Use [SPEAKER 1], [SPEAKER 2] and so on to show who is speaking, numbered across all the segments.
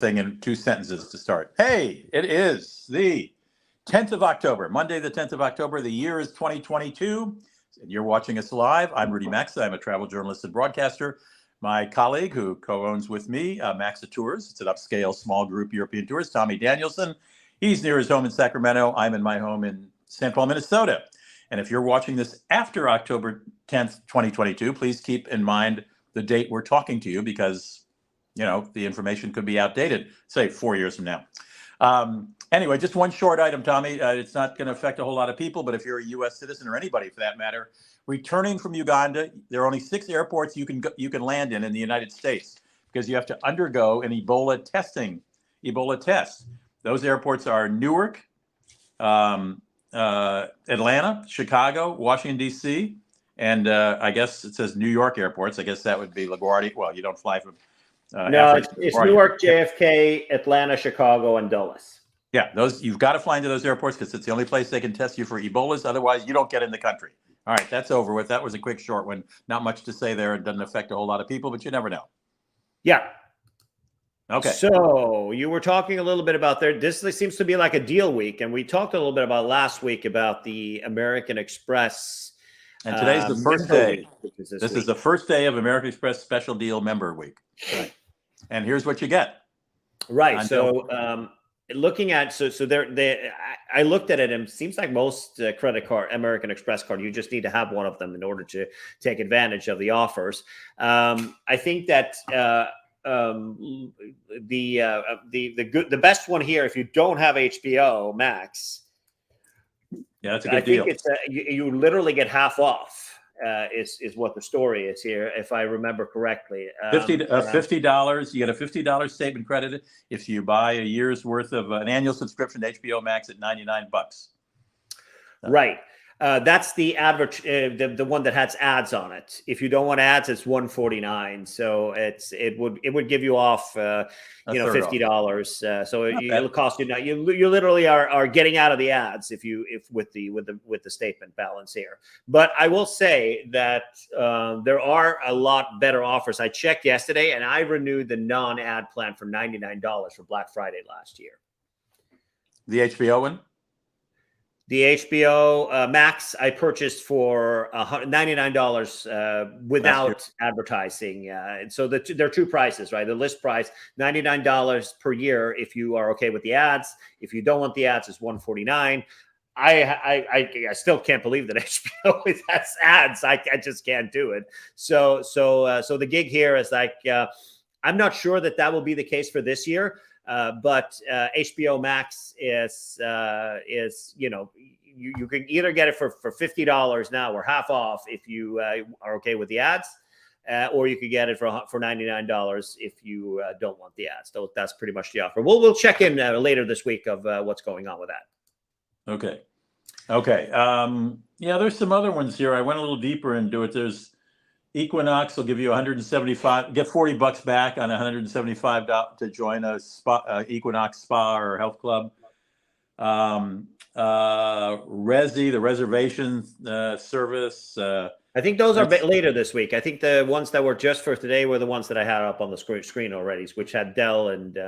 [SPEAKER 1] thing in 2 sentences to start. Hey, it is the 10th of October, Monday, the 10th of October. The year is 2022. And you're watching us live. I'm Rudy Maxa. I'm a travel journalist and broadcaster. My colleague who co-owns with me, Maxa Tours, it's an upscale small group European tours, Tommy Danielson. He's near his home in Sacramento. I'm in my home in St. Paul, Minnesota. And if you're watching this after October 10th, 2022, please keep in mind the date we're talking to you because, you know, the information could be outdated, say 4 years from now. Anyway, just one short item, Tommy. It's not going to affect a whole lot of people, but if you're a U.S. citizen or anybody for that matter, returning from Uganda, there are only 6 airports you can land in the United States because you have to undergo an Ebola test. Those airports are Newark, Atlanta, Chicago, Washington, D.C., and I guess it says New York airports. I guess that would be LaGuardia. Well, you don't fly from
[SPEAKER 2] no, it's Newark, JFK, Atlanta, Chicago, and Dulles.
[SPEAKER 1] Yeah, those you've got to fly into those airports because it's the only place they can test you for Ebolas. Otherwise, you don't get in the country. All right, that's over with. That was a quick, short one. Not much to say there. It doesn't affect a whole lot of people, but you never know.
[SPEAKER 2] Yeah.
[SPEAKER 1] Okay.
[SPEAKER 2] So you were talking a little bit about there. This seems to be like a deal week, and we talked a little bit about last week about the American Express.
[SPEAKER 1] And today's the first day. This is the first day of American Express Special Deal Member Week. Right. And here's what you get.
[SPEAKER 2] Right. So looking at I looked at it, and it seems like most American Express card, you just need to have one of them in order to take advantage of the offers. I think that the best one here, if you don't have HBO Max,
[SPEAKER 1] yeah, that's a good deal.
[SPEAKER 2] I think it's you literally get half off. Is what the story is here, if I remember correctly.
[SPEAKER 1] $50. You get a $50 statement credit if you buy a year's worth of an annual subscription to HBO Max at $99.
[SPEAKER 2] Right. That's the the one that has ads on it. If you don't want ads, it's $149. So it would give you off $50. So it'll cost you now. You literally are getting out of the ads if with the statement balance here. But I will say that there are a lot better offers. I checked yesterday, and I renewed the non-ad plan for $99 for Black Friday last year.
[SPEAKER 1] The HBO one.
[SPEAKER 2] The HBO Max I purchased for $99 without advertising. So there are two prices, right? The list price, $99 per year if you are okay with the ads. If you don't want the ads, it's $149. I still can't believe that HBO has ads. I just can't do it. So the gig here is like I'm not sure that will be the case for this year. But HBO Max is you can either get it for $50 now or half off if you are okay with the ads, or you could get it for $99 if you don't want the ads. So that's pretty much the offer. We'll check in later this week of what's going on with that.
[SPEAKER 1] Okay. Yeah, there's some other ones here. I went a little deeper into it. There's Equinox will give you $175, get $40 back on $175 to join a spa, Equinox spa or health club. Resy, the reservation service.
[SPEAKER 2] I think those are a bit later this week. I think the ones that were just for today were the ones that I had up on the screen already, which had Dell and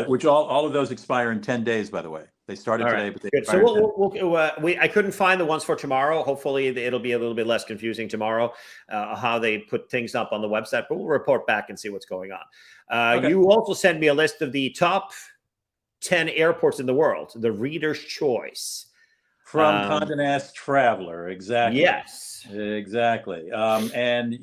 [SPEAKER 1] which all of those expire in 10 days, by the way. They started today, but they expired.
[SPEAKER 2] So I couldn't find the ones for tomorrow. Hopefully it'll be a little bit less confusing tomorrow, how they put things up on the website, but we'll report back and see what's going on. Okay. You also sent me a list of the top 10 airports in the world, the Reader's Choice.
[SPEAKER 1] From Condé Nast Traveler, exactly.
[SPEAKER 2] Yes.
[SPEAKER 1] Exactly. And,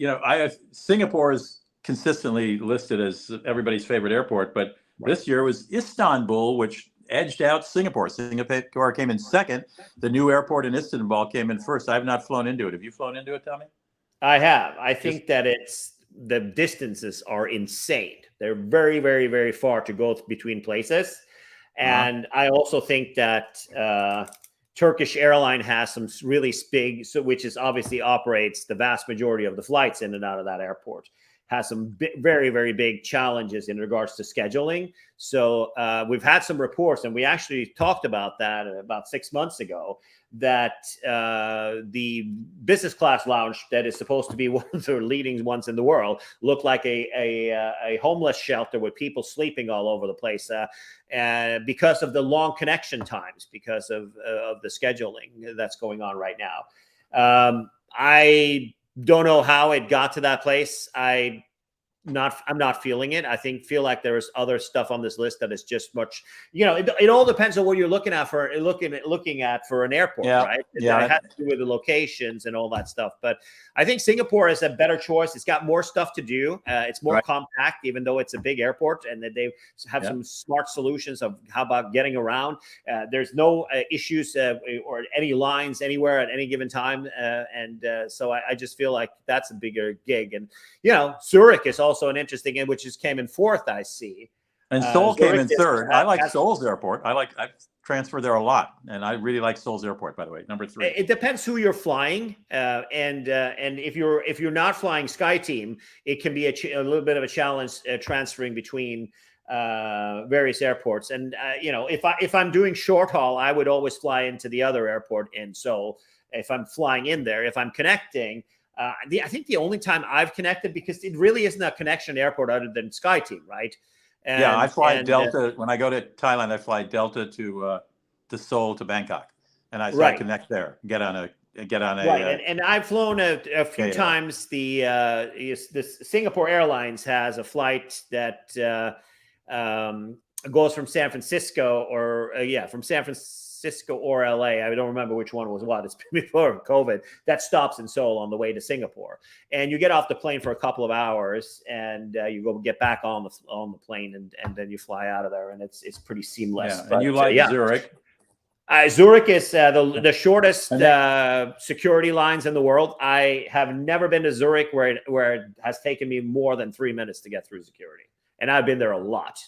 [SPEAKER 1] Singapore is consistently listed as everybody's favorite airport, but this year was Istanbul, which edged out Singapore. Singapore came in second. The new airport in Istanbul came in first. I have not flown into it. Have you flown into it, Tommy?
[SPEAKER 2] I have. I think that the distances are insane. They're very, very, very far to go between places. And I also think that Turkish Airline has some really big, which is obviously operates the vast majority of the flights in and out of that airport, has some very, very big challenges in regards to scheduling. So we've had some reports, and we actually talked about that about 6 months ago, that the business class lounge that is supposed to be one of the leading ones in the world looked like a homeless shelter with people sleeping all over the place because of the long connection times, because of the scheduling that's going on right now. I don't know how it got to that place. I'm not feeling it. Feel like there is other stuff on this list that is just much, it all depends on what you're looking at for an airport, right? It has to do with the locations and all that stuff. But I think Singapore is a better choice. It's got more stuff to do. It's more compact, even though it's a big airport, and that they have some smart solutions of how about getting around. There's no issues or any lines anywhere at any given time. So I just feel like that's a bigger gig. And, Zurich is also an interesting one, which came in fourth, I see.
[SPEAKER 1] And Seoul came in third. I like Seoul's airport. I've transferred there a lot, and I really like Seoul's airport, by the way, number 3.
[SPEAKER 2] It depends who you're flying, and if you're not flying SkyTeam, it can be a little bit of a challenge transferring between various airports. And if I'm doing short haul, I would always fly into the other airport in Seoul. If I'm flying in there, if I'm connecting. I think the only time I've connected, because it really isn't a connection airport other than SkyTeam, right?
[SPEAKER 1] I fly Delta when I go to Thailand. I fly Delta to Seoul to Bangkok, and I connect there. Get on a.
[SPEAKER 2] Right, and I've flown a few times. The Singapore Airlines has a flight that goes from San Francisco from San Francisco or LA. I don't remember which one was what. It's before COVID. That stops in Seoul on the way to Singapore, and you get off the plane for a couple of hours, and you go get back on the plane, and then you fly out of there, and it's pretty seamless.
[SPEAKER 1] Yeah, and you like Zurich?
[SPEAKER 2] Zurich is the shortest security lines in the world. I have never been to Zurich where it has taken me more than 3 minutes to get through security, and I've been there a lot.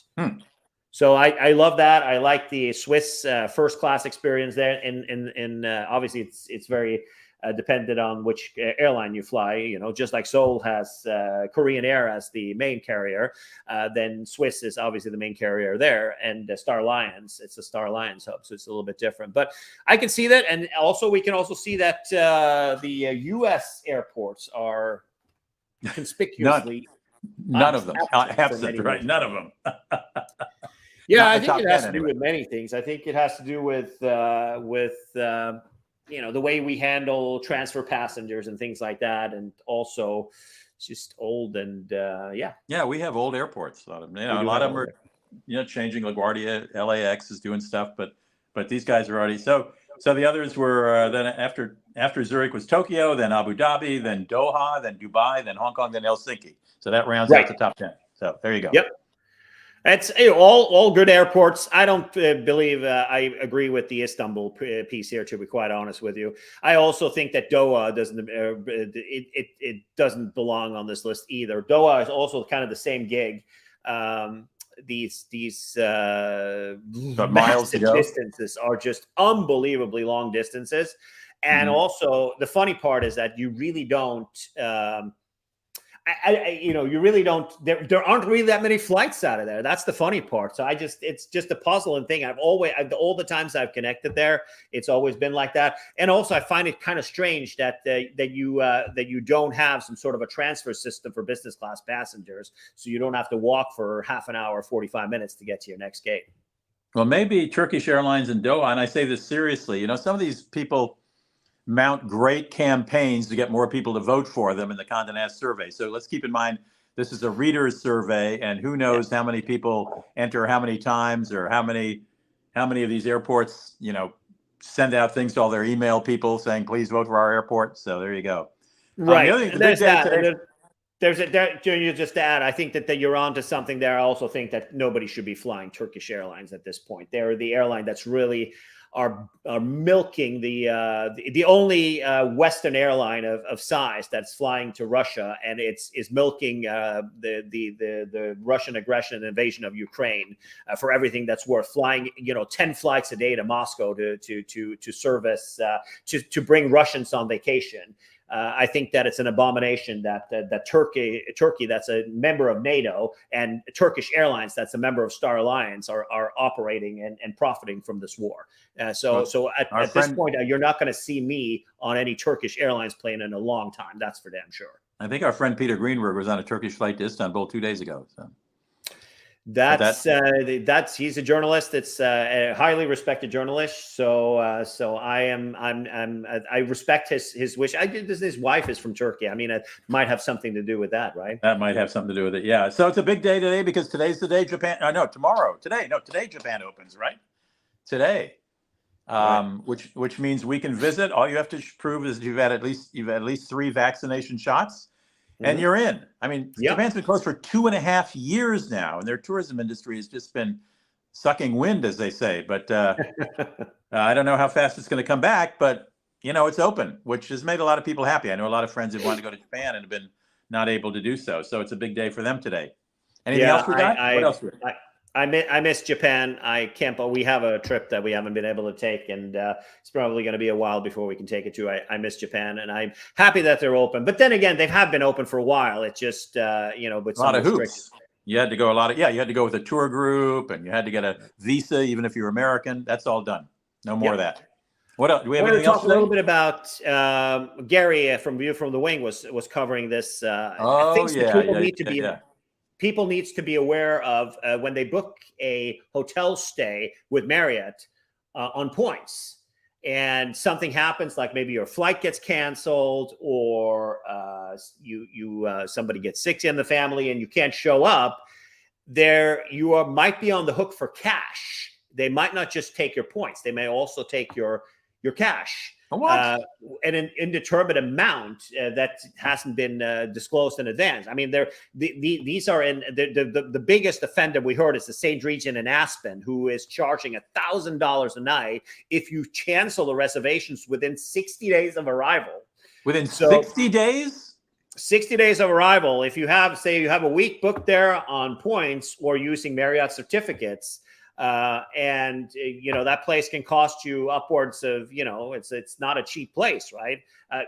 [SPEAKER 2] So I love that. I like the Swiss first class experience there. And obviously it's very dependent on which airline you fly. Just like Seoul has Korean Air as the main carrier, then Swiss is obviously the main carrier there, and Star Alliance. It's a Star Alliance hub, so it's a little bit different. But I can see that, and also we can also see that the U.S. airports are conspicuously
[SPEAKER 1] none of them absent, right? None of them.
[SPEAKER 2] Yeah, I think it has to do with many things. I think it has to do with the way we handle transfer passengers and things like that, and also it's just old and
[SPEAKER 1] we have old airports. A lot of them are changing. LaGuardia, LAX is doing stuff, but these guys are already so the others were then after Zurich was Tokyo, then Abu Dhabi, then Doha, then Dubai, then Hong Kong, then Helsinki. So that rounds out the top 10. So there you go.
[SPEAKER 2] Yep. It's all good airports. I don't believe I agree with the Istanbul piece here, to be quite honest with you. I also think that Doha doesn't it doesn't belong on this list either. Doha is also kind of the same gig. These
[SPEAKER 1] miles
[SPEAKER 2] distances are just unbelievably long distances, and also the funny part is that you really don't. You really don't. There aren't really that many flights out of there. That's the funny part. So it's just a puzzling thing. All the times I've connected there, it's always been like that. And also, I find it kind of strange that you don't have some sort of a transfer system for business class passengers, so you don't have to walk for half an hour, 45 minutes to get to your next gate.
[SPEAKER 1] Well, maybe Turkish Airlines and Doha, and I say this seriously. Some of these people mount great campaigns to get more people to vote for them in the Condé Nast survey. So let's keep in mind, this is a reader's survey, and who knows how many people enter how many times, or how many of these airports, send out things to all their email people saying, please vote for our airport. So there you go.
[SPEAKER 2] Right. There's that. Just to add, I think that you're onto something there. I also think that nobody should be flying Turkish Airlines at this point. They're the airline that's really are milking the only Western airline of size that's flying to Russia, and is milking the Russian aggression and invasion of Ukraine for everything that's worth. Flying 10 flights a day to Moscow to service to bring Russians on vacation. I think that it's an abomination that that Turkey, that's a member of NATO, and Turkish Airlines, that's a member of Star Alliance, are operating and profiting from this war. So at this point, you're not going to see me on any Turkish Airlines plane in a long time. That's for damn sure.
[SPEAKER 1] I think our friend Peter Greenberg was on a Turkish flight to Istanbul 2 days ago. So.
[SPEAKER 2] That's he's a journalist. It's a highly respected journalist. So I respect his wish. His wife is from Turkey. I mean, it might have something to do with that, right?
[SPEAKER 1] That might have something to do with it. Yeah. So it's a big day today because today's the day Japan. Tomorrow. Today Japan opens, right? Today, right. Which means we can visit. All you have to prove is you've had at least 3 vaccination shots. And you're in. I mean, Japan's been closed for 2.5 years now, and their tourism industry has just been sucking wind, as they say. But I don't know how fast it's going to come back. But it's open, which has made a lot of people happy. I know a lot of friends who wanted to go to Japan and have been not able to do so. So it's a big day for them today. Anything else we got? What else?
[SPEAKER 2] I miss Japan. I can't, but we have a trip that we haven't been able to take, and it's probably going to be a while before we can take it to. I miss Japan, and I'm happy that they're open. But then again, they have been open for a while. It's just, with
[SPEAKER 1] a lot of hoops. You had to go you had to go with a tour group, and you had to get a visa, even if you're American. That's all done. No more of that. What else? Do we have anything else?
[SPEAKER 2] Talk a little bit about Gary from View from the Wing was covering this. People needs to be aware of when they book a hotel stay with Marriott on points, and something happens, like maybe your flight gets canceled, or somebody gets sick in the family and you can't show up. You might be on the hook for cash. They might not just take your points; they may also take your cash. An indeterminate amount that hasn't been disclosed in advance. I mean, these are in the biggest offender we heard is the St. Regis in Aspen, who is charging $1,000 a night if you cancel the reservations within 60 days of arrival.
[SPEAKER 1] Within 60 days?
[SPEAKER 2] 60 days of arrival. If you have a week booked there on points or using Marriott certificates, that place can cost you upwards of, it's not a cheap place, right?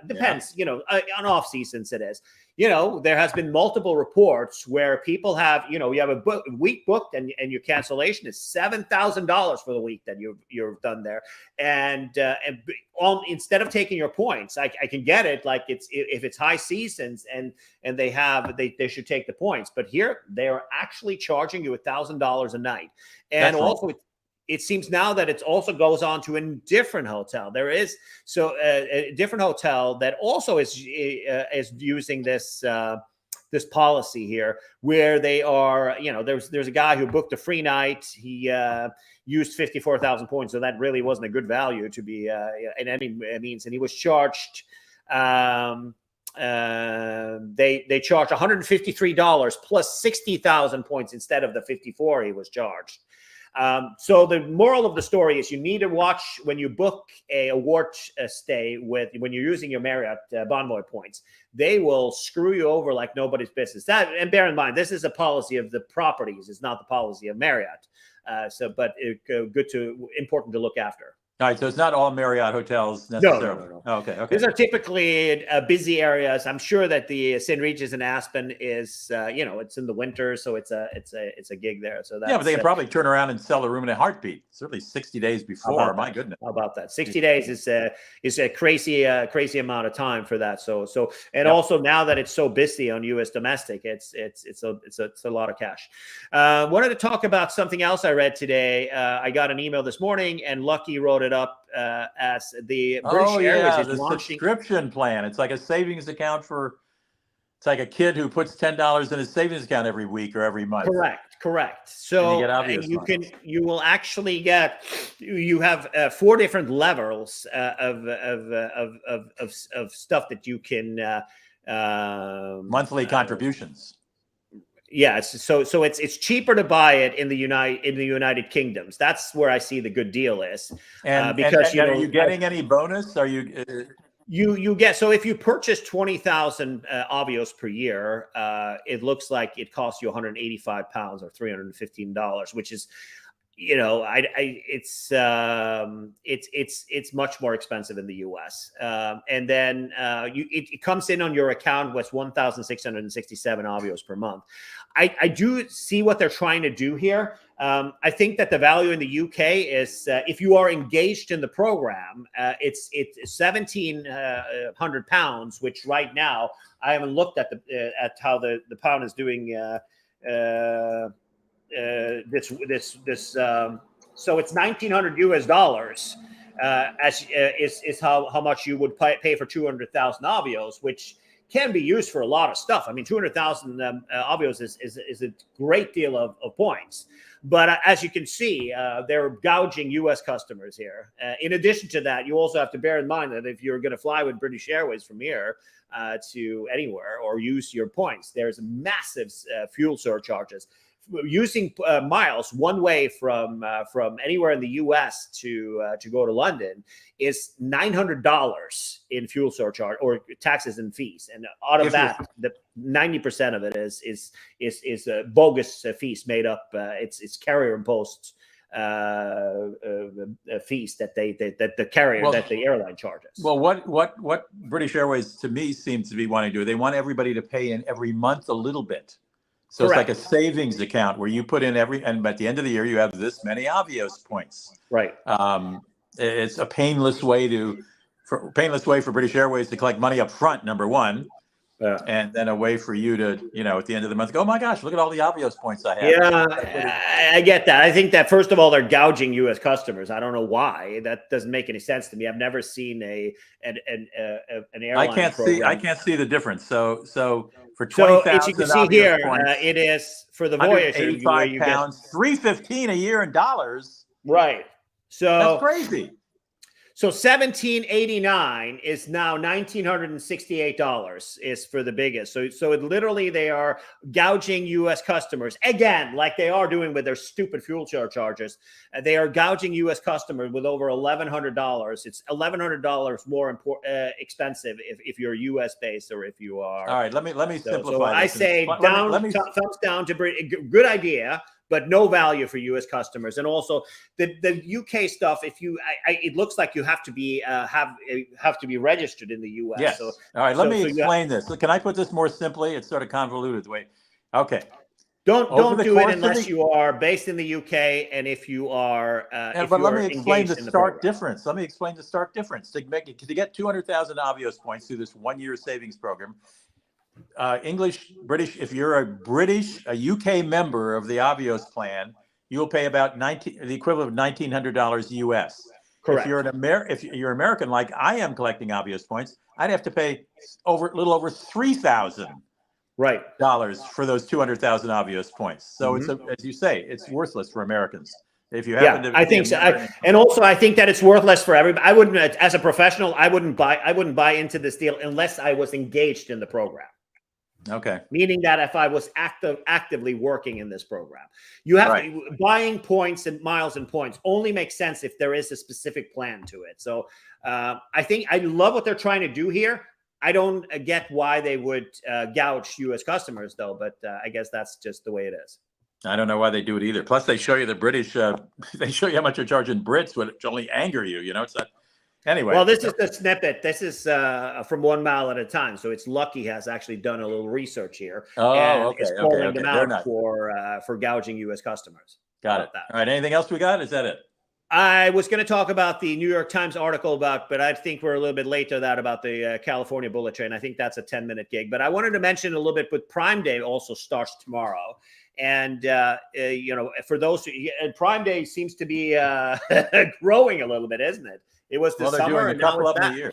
[SPEAKER 2] Depends, on off seasons it is. There has been multiple reports where people have, you have a week booked and your cancellation is $7,000 for the week that you've done there. And instead of taking your points, I can get it. Like if it's high seasons and they should take the points, but here they are actually charging you $1,000 a night. And that's also, it seems now that it also goes on to a different hotel. There is a different hotel that also is using this policy here, where they are, there's a guy who booked a free night. He used 54,000 points, so that really wasn't a good value to be in any means, and he was charged. They charged $153 plus 60,000 points instead of the 54 he was charged. So the moral of the story is you need to watch when you book a award stay when you're using your Marriott Bonvoy points. They will screw you over like nobody's business. And bear in mind, this is a policy of the properties. It's not the policy of Marriott. But important to look after.
[SPEAKER 1] All right, so it's not all Marriott hotels necessarily.
[SPEAKER 2] No.
[SPEAKER 1] Oh, okay.
[SPEAKER 2] These are typically busy areas. I'm sure that the St. Regis in Aspen is, it's in the winter, so it's a gig there. So that's,
[SPEAKER 1] but they can probably turn around and sell a room in a heartbeat. Certainly 60 days before. My goodness.
[SPEAKER 2] How about that? 60 days is a crazy amount of time for that. Also now that it's so busy on U.S. domestic, it's a lot of cash. Wanted to talk about something else I read today. I got an email this morning, and Lucky wrote it up as the British Airways is launching
[SPEAKER 1] subscription plan. It's like a savings account it's like a kid who puts $10 in his savings account every week or every month.
[SPEAKER 2] Correct. So you will actually get, you have 4 different levels of stuff that you can
[SPEAKER 1] monthly contributions.
[SPEAKER 2] Yes, so it's cheaper to buy it in the United Kingdoms. That's where I see the good deal is.
[SPEAKER 1] And are you getting any bonus? Are you?
[SPEAKER 2] You get, so if you purchase 20,000 Avios per year, it looks like it costs you £185 or $315, which is, it's much more expensive in the U.S. And then it comes in on your account with 1,667 Avios per month. I do see what they're trying to do here. I think that the value in the UK is if you are engaged in the program, it's £1,700, which right now I haven't looked at at how the pound is doing. So it's $1,900 US is how much you would pay for 200,000 Avios, which can be used for a lot of stuff. I mean, 200,000 Avios is a great deal of points. But as you can see, they're gouging U.S. customers here. In addition to that, you also have to bear in mind that if you're going to fly with British Airways from here to anywhere or use your points, there's massive fuel surcharges. Using miles one way from anywhere in the U.S. to go to London is $900 in fuel surcharge or taxes and fees, and out of that, the 90% of it is bogus fees made up. It's carrier imposed fees that the carrier that the airline charges.
[SPEAKER 1] Well, what British Airways to me seems to be wanting to do, they want everybody to pay in every month a little bit. So Correct. It's like a savings account where you put in and at the end of the year, you have this many Avios points.
[SPEAKER 2] Right.
[SPEAKER 1] It's a painless way for British Airways to collect money up front, number one. Yeah. And then a way for you to, at the end of the month, go, oh my gosh, look at all the Avios points I have.
[SPEAKER 2] Yeah, I get that. I think that first of all, they're gouging U.S. customers. I don't know why. That doesn't make any sense to me. I've never seen an airline.
[SPEAKER 1] I can't see the difference. So for 20,000,
[SPEAKER 2] as you can see here, it is for the Voyager.
[SPEAKER 1] 85 pounds, $315 a year in dollars.
[SPEAKER 2] Right. So
[SPEAKER 1] that's crazy.
[SPEAKER 2] So $1,789 is now $1,968 is for the biggest. So it literally they are gouging U.S. customers again, like they are doing with their stupid fuel surcharges. They are gouging U.S. customers with over $1,100. It's $1,100 more expensive if you're U.S. based or if you are.
[SPEAKER 1] All right, let me simplify.
[SPEAKER 2] So I say thumbs down to good idea. But no value for U.S. customers, and also the UK stuff. If it looks like you have to be registered in the U.S.
[SPEAKER 1] Yes. So, all right. Let me explain this. Can I put this more simply? It's sort of convoluted the way. Okay.
[SPEAKER 2] Don't do it unless you are based in the UK, and if you are.
[SPEAKER 1] But let me explain the stark difference. Let me explain the stark difference to get 200,000 Avios points through this 1-year savings program. British, if you're a UK member of the Avios plan, you will pay about the equivalent of $1,900 US.
[SPEAKER 2] Correct.
[SPEAKER 1] If you're American, like I am collecting Avios points, I'd have to pay a little over $3,000 for those 200,000 Avios points. So it's as you say, it's worthless for Americans. If you happen to,
[SPEAKER 2] I think so. And also, I think that it's worthless for everybody. I wouldn't, as a professional, I wouldn't buy into this deal unless I was engaged in the program.
[SPEAKER 1] Okay.
[SPEAKER 2] Meaning that if I was actively working in this program, you have buying points and miles and points only makes sense if there is a specific plan to it. So I think I love what they're trying to do here. I don't get why they would gouge U.S. customers though, but I guess that's just the way it is.
[SPEAKER 1] I don't know why they do it either. Plus, they show you the British. They show you how much you're charging Brits, which only anger you. It's not. Anyway,
[SPEAKER 2] well, this is the snippet. This is from 1 mile at a time. So it's Lucky has actually done a little research here. It's calling them out for gouging U.S. customers.
[SPEAKER 1] Got it. All right. Anything else we got? Is that it?
[SPEAKER 2] I was going to talk about the New York Times article but I think we're a little bit late to that about the California bullet train. I think that's a 10-minute gig. But I wanted to mention a little bit, but Prime Day also starts tomorrow. And, for those Prime Day seems to be growing a little bit, isn't it? It was the summer
[SPEAKER 1] doing a couple of them a year.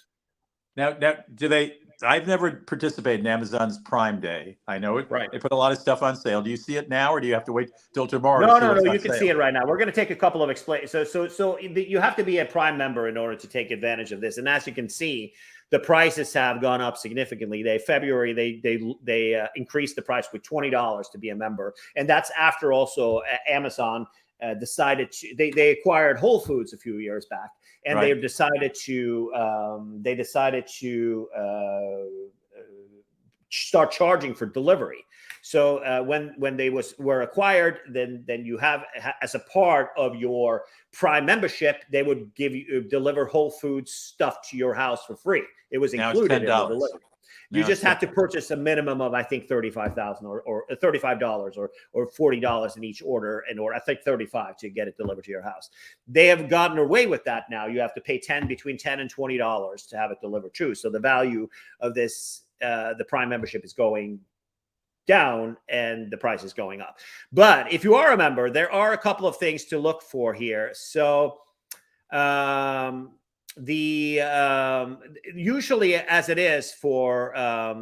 [SPEAKER 1] Now, do they? I've never participated in Amazon's Prime Day. I know it.
[SPEAKER 2] Right.
[SPEAKER 1] They put a lot of stuff on sale. Do you see it now, or do you have to wait till tomorrow?
[SPEAKER 2] No. You can see it right now. We're going to take a couple of explain. So you have to be a Prime member in order to take advantage of this. And as you can see, the prices have gone up significantly. They increased the price with $20 to be a member, and that's after also Amazon decided to. They acquired Whole Foods a few years back. And they decided to start charging for delivery. So when they were acquired, then you have, as a part of your Prime membership, they would deliver Whole Foods stuff to your house for free. It was included in the delivery. You just had to purchase a minimum of, I think, $35,000 or $35 or $40 in each order, I think $35 to get it delivered to your house. They have gotten away with that now. You have to pay between $10 and $20 to have it delivered too. So the value of this, the Prime membership is going down and the price is going up. But if you are a member, there are a couple of things to look for here. So usually, as it is for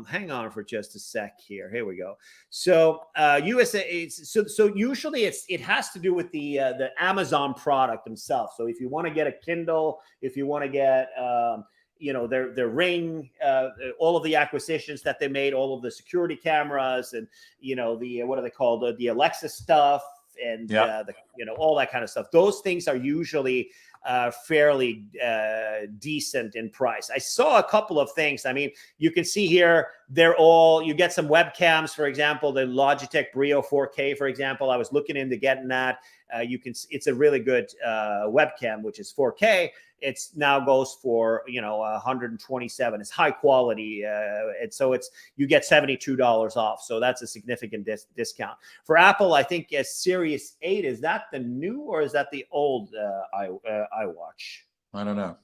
[SPEAKER 2] hang on for just a sec here we go. So USA, so usually it has to do with the Amazon product themselves. So if you want to get a Kindle, if you want to get their Ring, all of the acquisitions that they made, all of the security cameras, and the what are they called, the Alexa stuff, and all that kind of stuff. Those things are usually fairly decent in price. I saw a couple of things. I mean, you can see here, you get some webcams, for example, the Logitech Brio 4K, for example. I was looking into getting that. It's a really good webcam, which is 4K. It's now goes for 127. It's high quality, and so you get $72 off. So that's a significant discount for Apple. I think Series 8, is that the new or is that the old iWatch?
[SPEAKER 1] I don't know.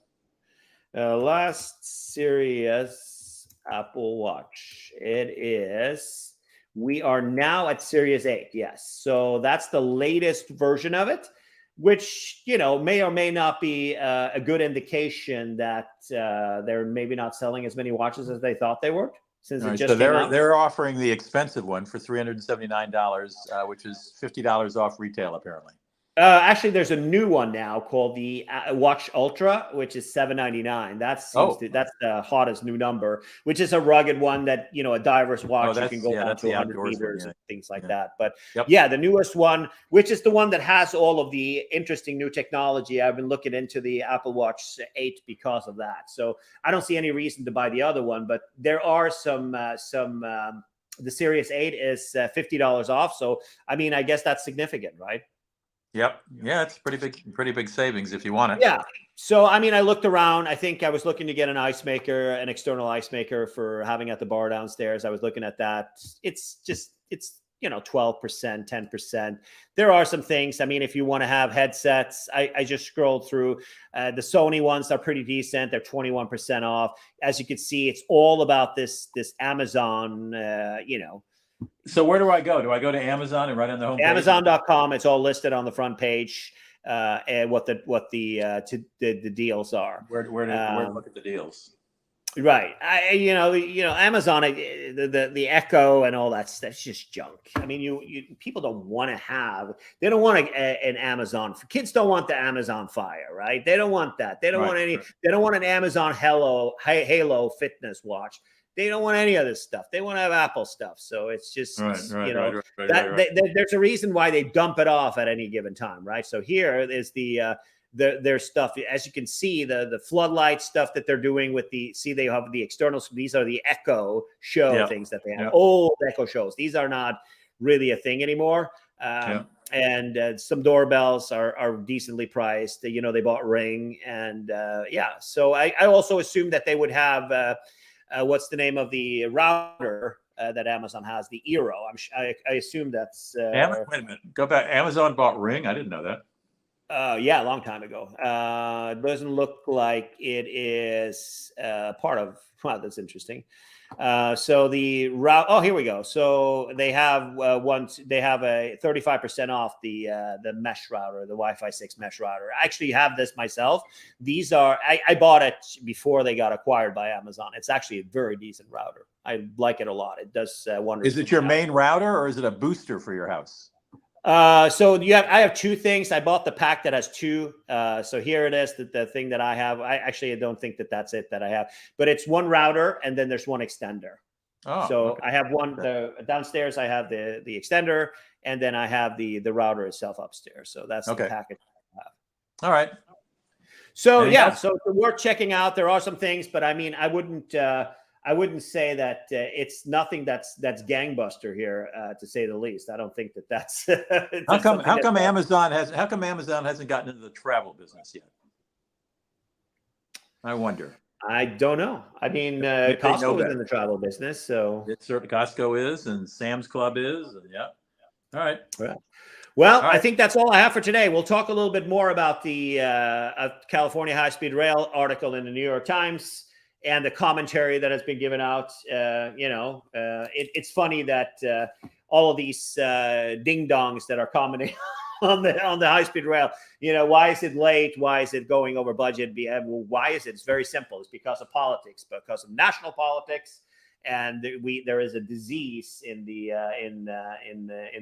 [SPEAKER 2] Last Series Apple Watch. It is. We are now at Series 8. Yes, so that's the latest version of it, which may or may not be a good indication that they're maybe not selling as many watches as they thought they were. Since it just came out.
[SPEAKER 1] They're offering the expensive one for $379, which is $50 off retail apparently.
[SPEAKER 2] Actually, there's a new one now called the Watch Ultra, which is $799. That's the hottest new number, which is a rugged one that a diver's watch. You can go down to 100 meters and things like that. But the newest one, which is the one that has all of the interesting new technology. I've been looking into the Apple Watch 8 because of that. So I don't see any reason to buy the other one. But there are some. The Series 8 is $50 off. So I mean, I guess that's significant, right?
[SPEAKER 1] Yep. Yeah, it's pretty big savings if you want it.
[SPEAKER 2] Yeah. So, I mean, I looked around. I think I was looking to get an ice maker, an external ice maker for having at the bar downstairs. I was looking at that. It's 12%, 10%. There are some things. I mean, if you want to have headsets, I just scrolled through the Sony ones are pretty decent. They're 21% off. As you can see, it's all about this Amazon,
[SPEAKER 1] So where do I go? Do I go to Amazon and right on the home page?
[SPEAKER 2] Amazon.com. It's all listed on the front page, and what the deals are.
[SPEAKER 1] Where to look at the deals?
[SPEAKER 2] Right. Amazon, the Echo and all that stuff, it's just junk. I mean, people don't want to have. They don't want an Amazon. Kids don't want the Amazon Fire, right? They don't want that. They don't want any. They don't want an Amazon Halo fitness watch. They don't want any of this stuff. They want to have Apple stuff. So it's just, there's a reason why they dump it off at any given time, right? So here is their stuff. As you can see, the floodlight stuff that they're doing with they have the externals. These are the Echo Show things that they have. Old Echo Shows. These are not really a thing anymore. And some doorbells are decently priced. They bought Ring and So I also assumed that they would have. What's the name of the router that Amazon has? The Eero. I assume that's.
[SPEAKER 1] Wait a minute. Go back. Amazon bought Ring. I didn't know that.
[SPEAKER 2] A long time ago. It doesn't look like it is part of. Wow, that's interesting. So the route. Oh, here we go. So they have They have a 35% off the mesh router, the Wi-Fi 6 mesh router. I actually have this myself. These are. I bought it before they got acquired by Amazon. It's actually a very decent router. I like it a lot. It does wonders.
[SPEAKER 1] Is it your main router or is it a booster for your house?
[SPEAKER 2] I have two things. I bought the pack that has two. So here it is, the thing that I have. I don't think that's it that I have, but it's one router and then there's one extender. I have one downstairs. I have the extender and then I have the router itself upstairs. So that's the package I have.
[SPEAKER 1] All right.
[SPEAKER 2] So so it's worth checking out. There are some things, but I mean, I wouldn't I wouldn't say that it's nothing that's gangbuster here, to say the least. I don't think that's.
[SPEAKER 1] How come Amazon hasn't gotten into the travel business yet? I wonder.
[SPEAKER 2] I don't know. I mean, Costco is in the travel business, so
[SPEAKER 1] it's certainly Costco is, and Sam's Club is, and yeah. All right.
[SPEAKER 2] Well, I think that's all I have for today. We'll talk a little bit more about the California high-speed rail article in the New York Times and the commentary that has been given out. It's funny that all of these ding-dongs that are commenting on the high-speed rail, why is it late? Why is it going over budget? Why is it? It's very simple. It's because of politics, because of national politics. And there is a disease in the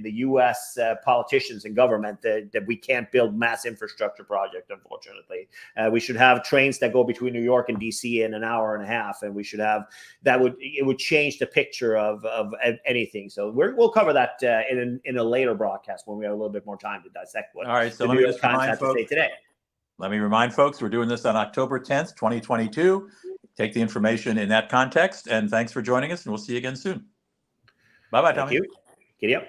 [SPEAKER 2] U.S. Politicians and government that we can't build mass infrastructure project. Unfortunately, we should have trains that go between New York and D.C. in an hour and a half, and we should have it would change the picture of anything. So we'll cover that in a later broadcast when we have a little bit more time to dissect what.
[SPEAKER 1] All right, so
[SPEAKER 2] the New York Times has to say today.
[SPEAKER 1] Let me remind folks, we're doing this on October 10th, 2022. Take the information in that context, and thanks for joining us, and we'll see you again soon. Bye-bye, Tommy.
[SPEAKER 2] Thank you. Giddy up.